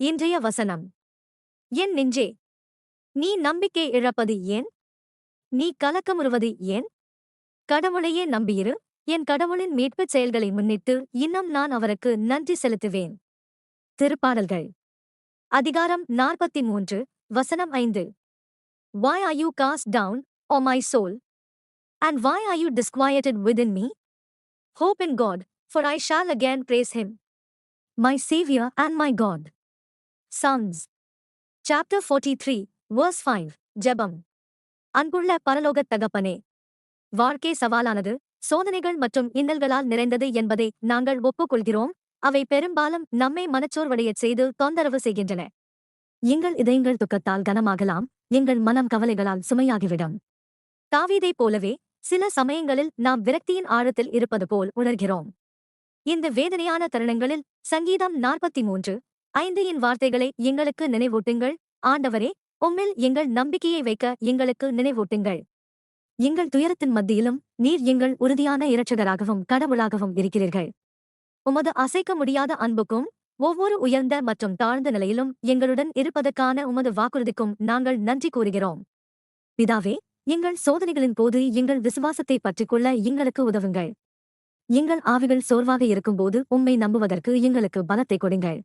இன்றைய வசனம். என் நெஞ்சே, நீ நம்பிக்கை இழப்பது ஏன்? நீ கலக்கமுறுவது ஏன்? கடவுளையே நம்பியிரு. என் கடவுளின் மீட்புச் செயல்களை முன்னிட்டு இன்னும் நான் அவருக்கு நன்றி செலுத்துவேன். திருப்பாடல்கள் அதிகாரம் 43 வசனம் 5. Why are you cast down, O my soul? And why are you disquieted within me? Hope in God, for I shall again praise him, my Saviour and my God. Psalms chapter 43, verse 5. ஜெபம். அன்புள்ள பரலோகத் தகப்பனே, வாழ்க்கை சவாலானது, சோதனைகள் மற்றும் இன்னல்களால் நிறைந்தது என்பதை நாங்கள் ஒப்புக்கொள்கிறோம். அவை பெரும்பாலும் நம்மை மனச்சோர்வடையச் செய்து தொந்தரவு செய்கின்றன. எங்கள் இதயங்கள் துக்கத்தால் கனமாகலாம், எங்கள் மனம் கவலைகளால் சுமையாகிவிடும். தாவீதைப் போலவே சில சமயங்களில் நாம் விரக்தியின் ஆழத்தில் இருப்பது போல் உணர்கிறோம். இந்த வேதனையான தருணங்களில் சங்கீதம் 43:5 இன் வார்த்தைகளை எங்களுக்கு நினைவூட்டுங்கள். ஆண்டவரே, உம்மில் எங்கள் நம்பிக்கையை வைக்க எங்களுக்கு நினைவூட்டுங்கள். எங்கள் துயரத்தின் மத்தியிலும் நீர் எங்கள் உறுதியான இரட்சகராகவும் கடவுளாகவும் இருக்கிறீர்கள். உமது அசைக்க முடியாத அன்புக்கும் ஒவ்வொரு உயர்ந்த மற்றும் தாழ்ந்த நிலையிலும் எங்களுடன் இருப்பதற்கான உமது வாக்குறுதிக்கும் நாங்கள் நன்றி கூறுகிறோம். பிதாவே, எங்கள் சோதனைகளின் போது எங்கள் விசுவாசத்தை பற்றிக்கொள்ள எங்களுக்கு உதவுங்கள். எங்கள் ஆவிகள் சோர்வாக இருக்கும்போது உம்மை நம்புவதற்கு எங்களுக்கு பலத்தை கொடுங்கள்.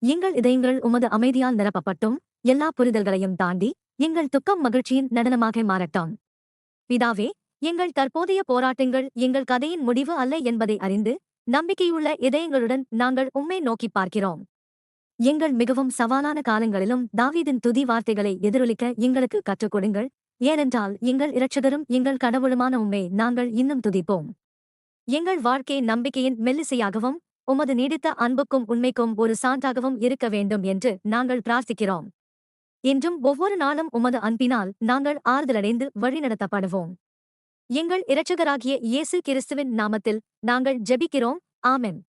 எங்கள் இதயங்கள் உமது அமைதியால் நிரப்பப்பட்டும் எல்லா புரிதல்களையும் தாண்டி எங்கள் துக்கம் மகிழ்ச்சியின் நடனமாக மாறட்டும். பிதாவே, எங்கள் தற்போதைய போராட்டங்கள் எங்கள் கதையின் முடிவு அல்ல என்பதை அறிந்து நம்பிக்கையுள்ள இதயங்களுடன் நாங்கள் உம்மை நோக்கி பார்க்கிறோம். எங்கள் மிகவும் சவாலான காலங்களிலும் தாவீதின் துதி வார்த்தைகளை எதிரொலிக்க எங்களுக்கு கற்றுக் கொடுங்கள். ஏனென்றால் எங்கள் இரட்சகரும் எங்கள் கடவுளுமான உம்மை நாங்கள் இன்னும் துதிப்போம். எங்கள் வாழ்க்கை நம்பிக்கையின் மெல்லிசையாகவும் உமது நீடித்த அன்புக்கும் உண்மைக்கும் ஒரு சான்றாகவும் இருக்க வேண்டும் என்று நாங்கள் பிரார்த்திக்கிறோம். இன்றும் ஒவ்வொரு நாளும் உமது அன்பினால் நாங்கள் ஆறுதலடைந்து வழிநடத்தப்படுவோம். எங்கள் இரட்சகராகிய இயேசு கிறிஸ்துவின் நாமத்தில் நாங்கள் ஜெபிக்கிறோம். ஆமென்.